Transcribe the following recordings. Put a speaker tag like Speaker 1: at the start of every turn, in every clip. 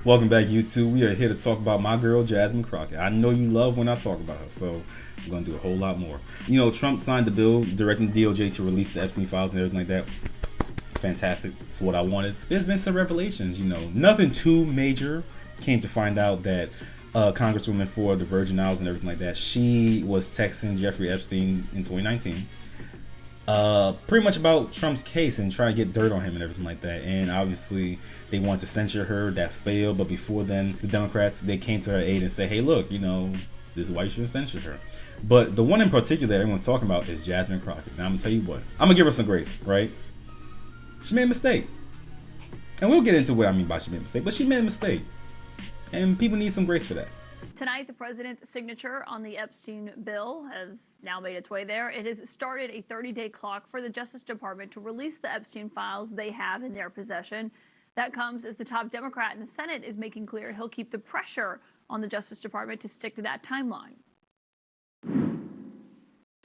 Speaker 1: Welcome back, YouTube. We are here to talk about my girl, Jasmine Crockett. I know you love when I talk about her, so I'm going to do a whole lot more. You know, Trump signed the bill directing the DOJ to release the Esptein files and everything like that. Fantastic. It's what I wanted. There's been some revelations, you know. Nothing too major. Came to find out that Congresswoman for the Virgin Islands and everything like that, she was texting Jeffrey Epstein in 2019. Pretty much about Trump's case and trying to get dirt on him and everything like that. And obviously they wanted to censure her. That failed. But before then, the Democrats, they came to her aid and said, hey, look, you know, this is why you shouldn't censure her. But the one in particular that everyone's talking about is Jasmine Crockett. Now I'm gonna tell you what, I'm gonna give her some grace, right? She made a mistake, and we'll get into what I mean by she made a mistake, but she made a mistake, and people need some grace for that.
Speaker 2: Tonight, the president's signature on the Esptein bill has now made its way there. It has started a 30-day clock for the Justice Department to release the Esptein files they have in their possession. That comes as the top Democrat in the Senate is making clear he'll keep the pressure on the Justice Department to stick to that timeline.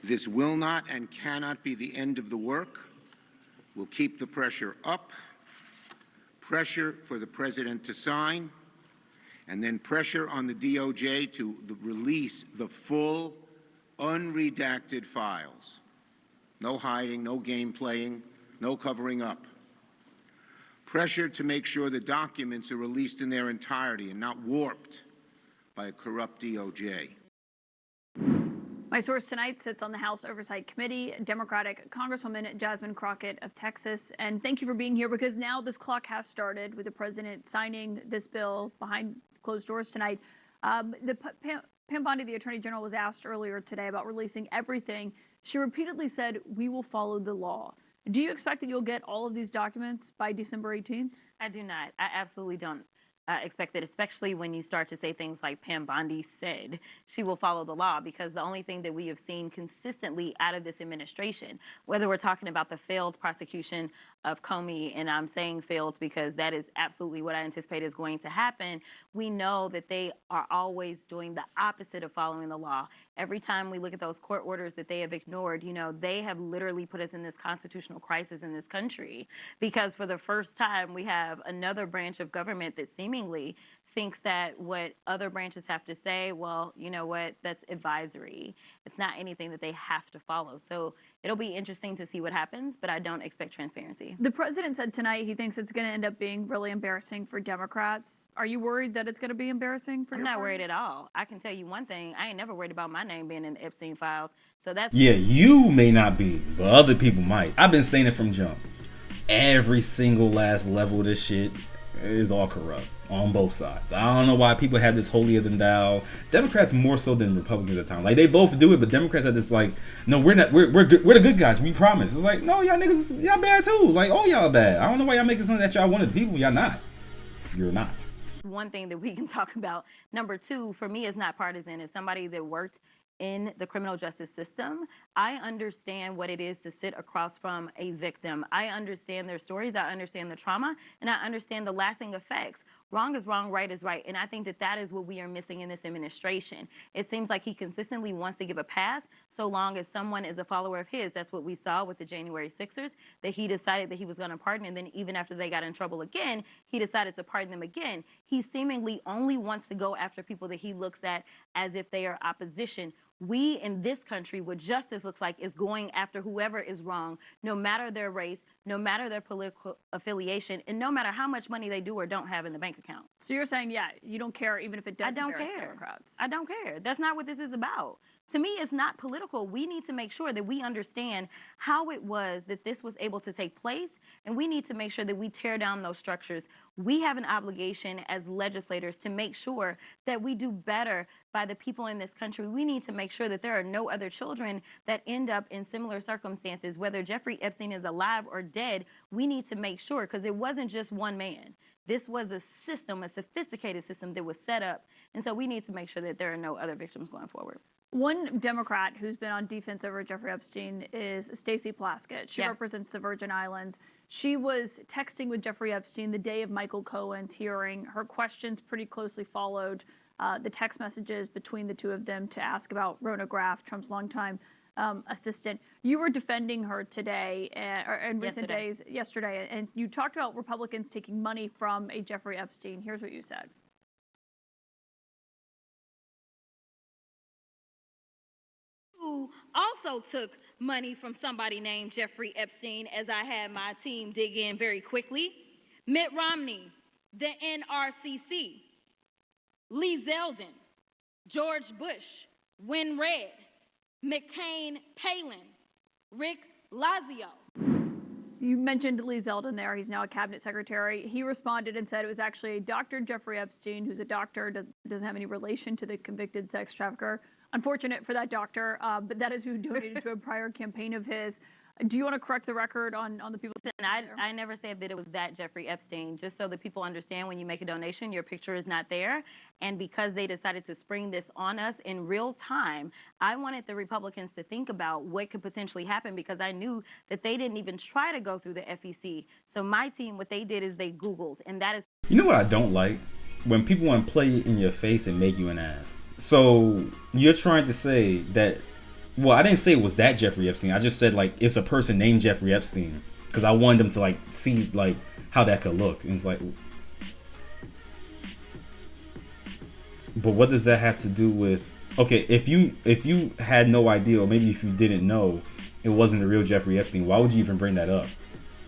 Speaker 3: This will not and cannot be the end of the work. We'll keep the pressure up, pressure for the president to sign, and then pressure on the DOJ to release the full, unredacted files. No hiding, no game playing, no covering up. Pressure to make sure the documents are released in their entirety and not warped by a corrupt DOJ.
Speaker 2: My source tonight sits on the House Oversight Committee, Democratic Congresswoman Jasmine Crockett of Texas. And thank you for being here, because now this clock has started with the president signing this bill behind closed doors tonight. Pam Bondi, the Attorney General, was asked earlier today about releasing everything. She repeatedly said, we will follow the law. Do you expect that you'll get all of these documents by December 18th?
Speaker 4: I do not. I absolutely don't. Expect that, especially when you start to say things like Pam Bondi said she will follow the law, because the only thing that we have seen consistently out of this administration, whether we're talking about the failed prosecution of Comey, and I'm saying failed because that is absolutely what I anticipate is going to happen, we know that they are always doing the opposite of following the law. Every time we look at those court orders that they have ignored, you know, they have literally put us in this constitutional crisis in this country, because for the first time we have another branch of government that seemingly thinks that what other branches have to say, well, you know what, that's advisory. It's not anything that they have to follow. So it'll be interesting to see what happens, but I don't expect transparency.
Speaker 2: The president said tonight he thinks it's going to end up being really embarrassing for Democrats. Are you worried that it's going to be embarrassing for your party?
Speaker 4: I'm not worried at all. I can tell you one thing. I ain't never worried about my name being in the Epstein files. So that's...
Speaker 1: Yeah, you may not be, but other people might. I've been saying it from jump. Every single last level of this shit is all corrupt on both sides. I don't know why people have this holier than thou. Democrats more so than Republicans at times. Like, they both do it, but Democrats are just like, no, we're not. We're good. We're the good guys. We promise. It's like, no, y'all niggas, y'all bad too. Like, oh, y'all bad. I don't know why y'all making something that y'all wanted people. Y'all not. You're not.
Speaker 4: One thing that we can talk about. Number two, for me, is not partisan. As somebody that worked in the criminal justice system, I understand what it is to sit across from a victim. I understand their stories, I understand the trauma, and I understand the lasting effects. Wrong is wrong, right is right, and I think that that is what we are missing in this administration. It seems like he consistently wants to give a pass so long as someone is a follower of his. That's what we saw with the January 6ers, that he decided that he was going to pardon, and then even after they got in trouble again, he decided to pardon them again. He seemingly only wants to go after people that he looks at as if they are opposition. We in this country, what justice looks like is going after whoever is wrong, no matter their race, no matter their political affiliation, and no matter how much money they do or don't have in the bank account.
Speaker 2: So you're saying, yeah, you don't care even if it does embarrass Democrats?
Speaker 4: I don't care. That's not what this is about. To me, it's not political. We need to make sure that we understand how it was that this was able to take place, and we need to make sure that we tear down those structures. We have an obligation as legislators to make sure that we do better by the people in this country. We need to make sure that there are no other children that end up in similar circumstances, whether Jeffrey Epstein is alive or dead. We need to make sure, because it wasn't just one man. This was a system, a sophisticated system that was set up. And so we need to make sure that there are no other victims going forward.
Speaker 2: One Democrat who's been on defense over Jeffrey Epstein is Stacey Plaskett. She represents the Virgin Islands. She was texting with Jeffrey Epstein the day of Michael Cohen's hearing. Her questions pretty closely followed the text messages between the two of them to ask about Rona Graff, Trump's longtime assistant. You were defending her today, or in recent
Speaker 4: Yesterday.
Speaker 2: days, yesterday, and you talked about Republicans taking money from a Jeffrey Epstein. Here's what you said.
Speaker 4: Who also took money from somebody named Jeffrey Esptein, as I had my team dig in very quickly. Mitt Romney, the NRCC, Lee Zeldin, George Bush, Win Red, McCain Palin, Rick Lazio.
Speaker 2: You mentioned Lee Zeldin there. He's now a cabinet secretary. He responded and said it was actually Dr. Jeffrey Epstein, who's a doctor, doesn't have any relation to the convicted sex trafficker. Unfortunate for that doctor, but that is who donated to a prior campaign of his. Do you want to correct the record on the people?
Speaker 4: I never said that it was that Jeffrey Epstein. Just so that people understand, when you make a donation, your picture is not there. And because they decided to spring this on us in real time, I wanted the Republicans to think about what could potentially happen, because I knew that they didn't even try to go through the FEC. So my team, what they did is they Googled, and that is...
Speaker 1: You know what I don't like? When people want to play in your face and make you an ass. So you're trying to say that, well, I didn't say it was that Jeffrey Epstein. I just said, like, it's a person named Jeffrey Epstein, because I wanted them to, like, see, like, how that could look. And it's like, but what does that have to do with, okay, if you had no idea, or maybe if you didn't know it wasn't the real Jeffrey Epstein, why would you even bring that up?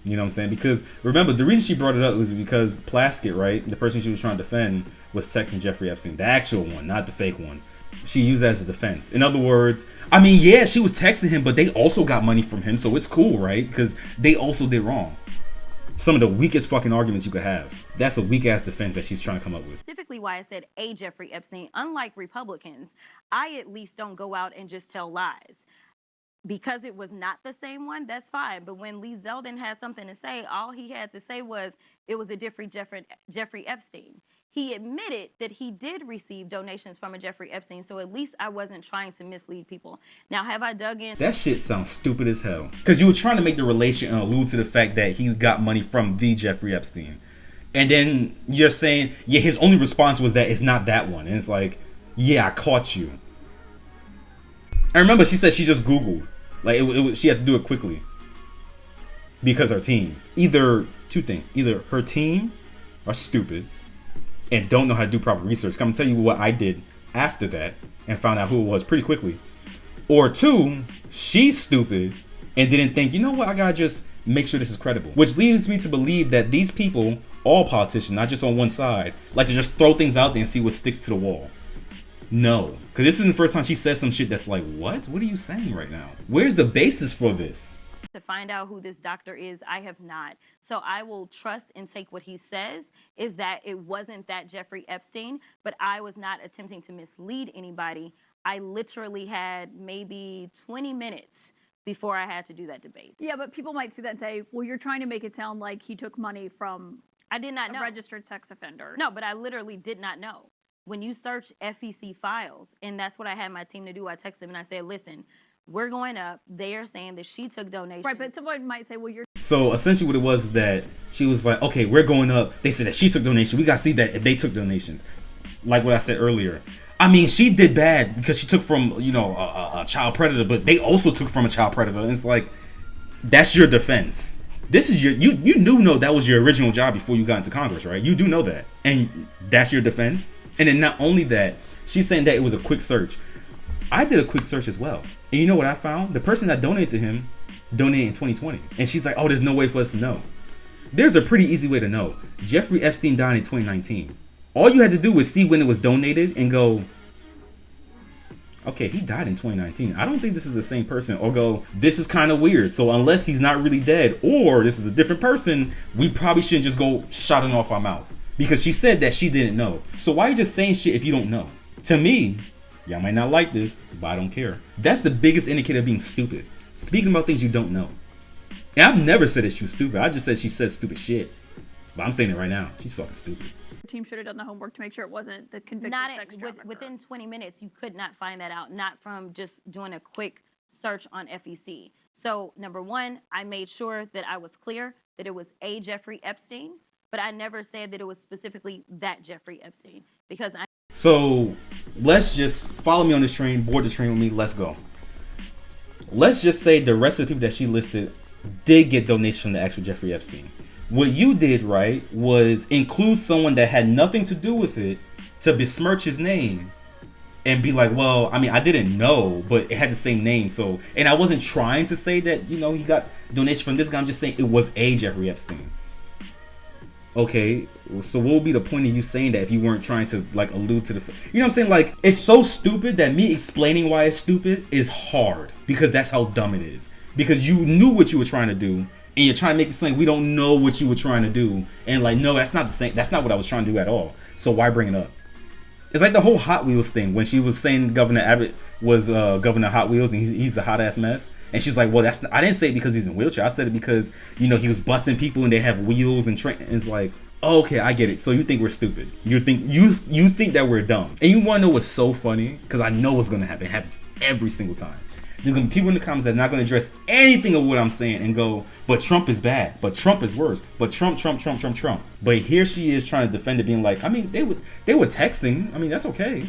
Speaker 1: You know what I'm saying? Because remember, the reason she brought it up was because Plaskett, right, the person she was trying to defend, was texting Jeffrey Epstein, the actual one, not the fake one. She used that as a defense. In other words, I mean, yeah, she was texting him, but they also got money from him, so it's cool, right? Because they also did wrong. Some of the weakest fucking arguments you could have. That's a weak ass defense that she's trying to come up with.
Speaker 4: Specifically why I said a Jeffrey Epstein. Unlike Republicans, I at least don't go out and just tell lies. Because it was not the same one, that's fine. But when Lee Zeldin had something to say, all he had to say was it was a different Jeffrey Epstein. He admitted that he did receive donations from a Jeffrey Epstein, so at least I wasn't trying to mislead people. Now, have I dug in?
Speaker 1: That shit sounds stupid as hell. Because you were trying to make the relation and allude to the fact that he got money from the Jeffrey Epstein. And then you're saying, yeah, his only response was that it's not that one. And it's like, yeah, I caught you. I remember she said she just Googled. Like, it was, she had to do it quickly. Because her team. Either two things. Either her team are stupid and don't know how to do proper research. I'm going to tell you what I did after that and found out who it was pretty quickly. Or two, she's stupid and didn't think, you know what, I got to just make sure this is credible. Which leads me to believe that these people, all politicians, not just on one side, like to just throw things out there and see what sticks to the wall. No, because this isn't the first time she says some shit that's like, what? What are you saying right now? Where's the basis for this?
Speaker 4: To find out who this doctor is, I have not. So I will trust and take what he says, is that it wasn't that Jeffrey Epstein, but I was not attempting to mislead anybody. I literally had maybe 20 minutes before I had to do that debate.
Speaker 2: Yeah, but people might see that and say, well, you're trying to make it sound like he took money from
Speaker 4: I did not know.
Speaker 2: a registered sex offender.
Speaker 4: No, but I literally did not know. When you search FEC files, and that's what I had my team to do, I texted them and I said, listen, we're going up. They are saying that she took donations.
Speaker 2: Right, but someone might say, well, you're...
Speaker 1: So essentially what it was is that she was like, okay, we're going up. They said that she took donations. We got to see that if they took donations. Like what I said earlier. I mean, she did bad because she took from, you know, a child predator, but they also took from a child predator. And it's like, that's your defense. This is your, you do know that was your original job before you got into Congress, right? You do know that. And that's your defense. And then not only that, she's saying that it was a quick search. I did a quick search as well. And you know what I found? The person that donated to him donated in 2020. And she's like, oh, there's no way for us to know. There's a pretty easy way to know. Jeffrey Epstein died in 2019. All you had to do was see when it was donated and go, okay, he died in 2019. I don't think this is the same person. Or go, this is kind of weird. So unless he's not really dead or this is a different person, we probably shouldn't just go shouting off our mouth. Because she said that she didn't know. So why are you just saying shit if you don't know? To me, y'all might not like this, but I don't care. That's the biggest indicator of being stupid. Speaking about things you don't know. And I've never said that she was stupid. I just said she said stupid shit. But I'm saying it right now. She's fucking stupid.
Speaker 2: The team should have done the homework to make sure it wasn't the convicted sex trafficker.
Speaker 4: Within 20 minutes, you could not find that out. Not from just doing a quick search on FEC. So number one, I made sure that I was clear that it was a Jeffrey Epstein. But I never said that it was specifically that Jeffrey Epstein. Because I...
Speaker 1: So let's just follow me on this train, board the train with me, let's go. let's just say the rest of the people that she listed did get donations from the actual Jeffrey Epstein. What you did, right, was include someone that had nothing to do with it to besmirch his name and be like, well, I mean, I didn't know, but it had the same name. So, and I wasn't trying to say that, you know, he got donation from this guy. I'm just saying it was a Jeffrey Epstein. Okay, so what would be the point of you saying that if you weren't trying to like allude to the, you know what I'm saying? Like, it's so stupid that me explaining why it's stupid is hard because that's how dumb it is. Because you knew what you were trying to do and you're trying to make it seem like we don't know what you were trying to do. And like, no, that's not the same. That's not what I was trying to do at all. So why bring it up? It's like the whole Hot Wheels thing when she was saying Governor Abbott was Governor Hot Wheels and he's a hot ass mess. And she's like, well, that's not, I didn't say it because he's in a wheelchair. I said it because, you know, he was busting people and they have wheels and it's like, oh, okay, I get it. So you think we're stupid. You think that we're dumb. And you want to know what's so funny? Because I know what's going to happen. It happens every single time. There's going to be people in the comments that are not going to address anything of what I'm saying and go, but Trump is bad. But Trump is worse. But Trump. But here she is trying to defend it, being like, I mean, they were texting. I mean, that's okay.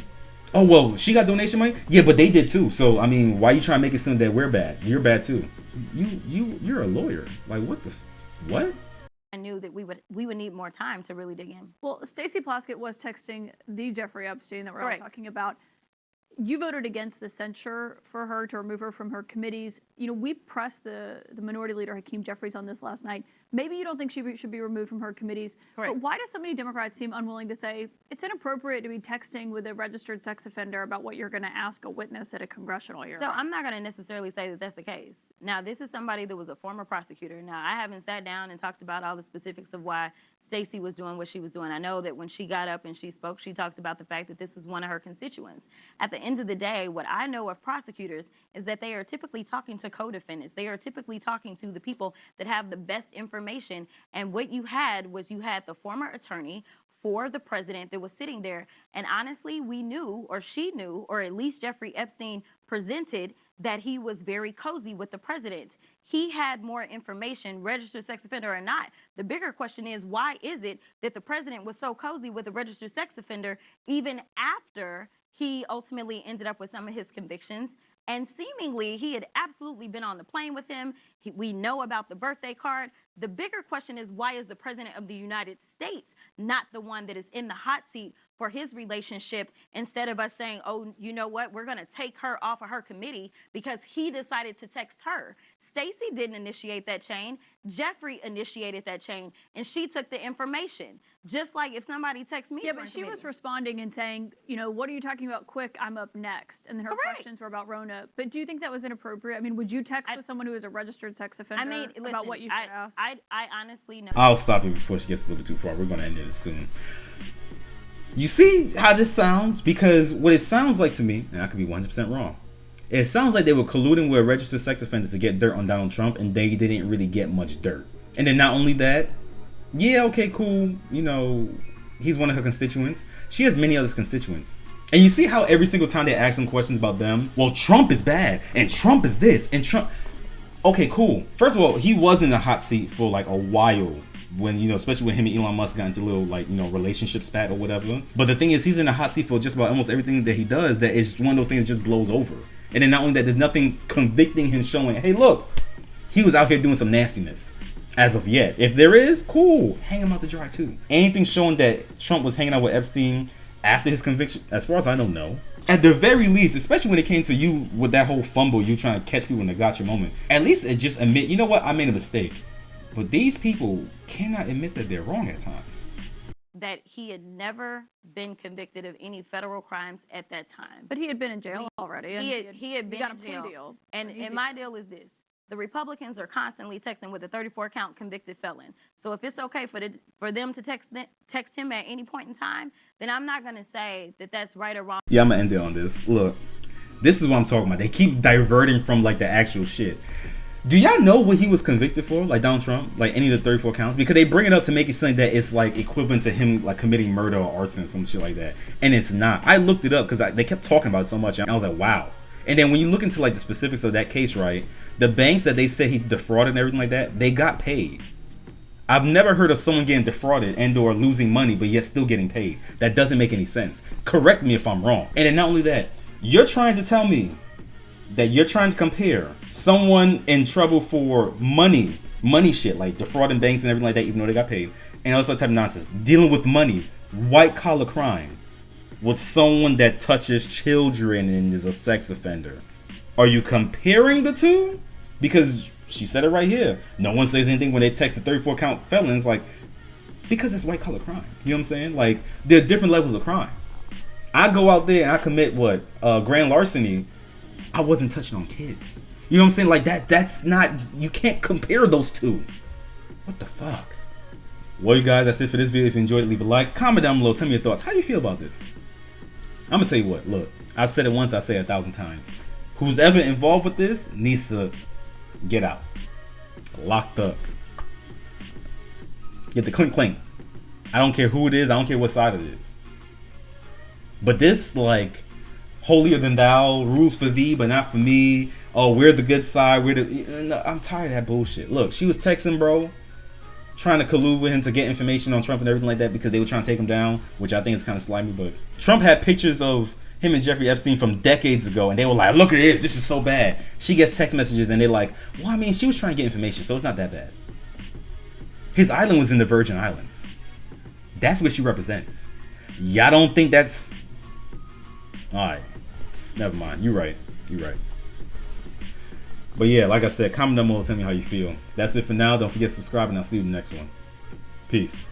Speaker 1: Oh, well, she got donation money? Yeah, but they did too. So, I mean, why are you trying to make it seem that we're bad? You're bad too. You're a lawyer. Like, what?
Speaker 4: I knew that we would need more time to really dig in.
Speaker 2: Well, Stacey Plaskett was texting the Jeffrey Epstein that we're
Speaker 4: Correct.
Speaker 2: all talking about. You voted against the censure for her to remove her from her committees. You know, we pressed the minority leader, Hakeem Jeffries, on this last night. Maybe you don't think she should be removed from her committees.
Speaker 4: Correct.
Speaker 2: But why do so many Democrats seem unwilling to say it's inappropriate to be texting with a registered sex offender about what you're going to ask a witness at a congressional hearing?
Speaker 4: So I'm not going to necessarily say that that's the case. Now, this is somebody that was a former prosecutor. Now, I haven't sat down and talked about all the specifics of why Stacey was doing what she was doing. I know that when she got up and she spoke, she talked about the fact that this is one of her constituents. At the end of the day, what I know of prosecutors is that they are typically talking to co-defendants. They are typically talking to the people that have the best information. And what you had the former attorney for the president that was sitting there. And honestly, we knew, or she knew, or at least Jeffrey Epstein presented that he was very cozy with the president. He had more information, registered sex offender or not. The bigger question is, why is it that the president was so cozy with a registered sex offender even after he ultimately ended up with some of his convictions? And seemingly, he had absolutely been on the plane with him. We know about the birthday card. The bigger question is, why is the president of the United States not the one that is in the hot seat for his relationship, instead of us saying, oh, you know what, we're going to take her off of her committee because he decided to text her. Stacey didn't initiate that chain. Jeffrey initiated that chain, and she took the information. Just like if somebody texts me.
Speaker 2: Yeah, but she was responding and saying, you know, what are you talking about? Quick, I'm up next. And then her
Speaker 4: Correct.
Speaker 2: questions were about Rona. But do you think that was inappropriate? I mean, would you text with someone who is a registered sex offender about what you should ask?
Speaker 4: I honestly know.
Speaker 1: I'll stop you before she gets a little bit too far. We're going to end it soon. You see how this sounds? Because what it sounds like to me, and I could be 100% wrong, it sounds like they were colluding with registered sex offenders to get dirt on Donald Trump, and they didn't really get much dirt. And then not only that, yeah, okay, cool, you know, he's one of her constituents. She has many other constituents. And you see how every single time they ask them questions about them, well, Trump is bad, and Trump is this, and Trump... Okay, cool. First of all, he was in the hot seat for like a while when, you know, especially when him and Elon Musk got into a little, like, you know, relationship spat or whatever. But the thing is, he's in the hot seat for just about almost everything that he does, that is one of those things that just blows over. And then not only that, there's nothing convicting him, showing, hey, look, he was out here doing some nastiness. As of yet. If there is, cool. Hang him out to dry too. Anything showing that Trump was hanging out with Epstein after his conviction, as far as I know, no. At the very least, especially when it came to you with that whole fumble, you trying to catch people in the gotcha moment, at least just admit, you know what, I made a mistake. But these people cannot admit that they're wrong at times.
Speaker 4: That he had never been convicted of any federal crimes at that time.
Speaker 2: But he had been in jail already.
Speaker 4: He had been
Speaker 2: got a
Speaker 4: in
Speaker 2: plea
Speaker 4: jail.
Speaker 2: deal.
Speaker 4: And my deal is this. The Republicans are constantly texting with a 34-count convicted felon. So if it's okay for them to text him at any point in time, then I'm not going to say that that's right or wrong.
Speaker 1: Yeah, I'm going to end it on this. Look, this is what I'm talking about. They keep diverting from, like, the actual shit. Do y'all know what he was convicted for, like Donald Trump? Like any of the 34 counts? Because they bring it up to make it seem that it's, like, equivalent to him, like, committing murder or arson, some shit like that. And it's not. I looked it up because they kept talking about it so much, and I was like, wow. And then when you look into, like, the specifics of that case, right, the banks that they said he defrauded and everything like that, they got paid. I've never heard of someone getting defrauded and or losing money, but yet still getting paid. That doesn't make any sense. Correct me if I'm wrong. And then not only that, you're trying to tell me that you're trying to compare someone in trouble for money shit, like defrauding banks and everything like that, even though they got paid, and all that type of nonsense. Dealing with money, white collar crime, with someone that touches children and is a sex offender. Are you comparing the two? Because she said it right here. No one says anything when they text the 34 count felons, like, because it's white collar crime. You know what I'm saying? Like, there are different levels of crime. I go out there and I commit grand larceny. I wasn't touching on kids. You know what I'm saying? Like that's not, you can't compare those two. What the fuck? Well, you guys, that's it for this video. If you enjoyed it, leave a like, comment down below, tell me your thoughts. How do you feel about this? I'm gonna tell you what, look, I said it once, I say it 1,000 times. Who's ever involved with this needs to get out. Locked up. Get the clink clink. I don't care who it is, I don't care what side it is. But this, like, holier than thou, rules for thee but not for me. Oh, we're the good side. I'm tired of that bullshit. Look, she was texting, bro, trying to collude with him to get information on Trump and everything like that because they were trying to take him down, which I think is kind of slimy. But Trump had pictures of him and Jeffrey Epstein from decades ago, and they were like, look at this is so bad. She gets text messages and they're like, well, I mean, she was trying to get information, so it's not that bad. His island was in the Virgin Islands. That's what she represents. Y'all don't think that's... Alright, never mind. You're right. But yeah, like I said, comment down below, tell me how you feel. That's it for now. Don't forget to subscribe, and I'll see you in the next one. Peace.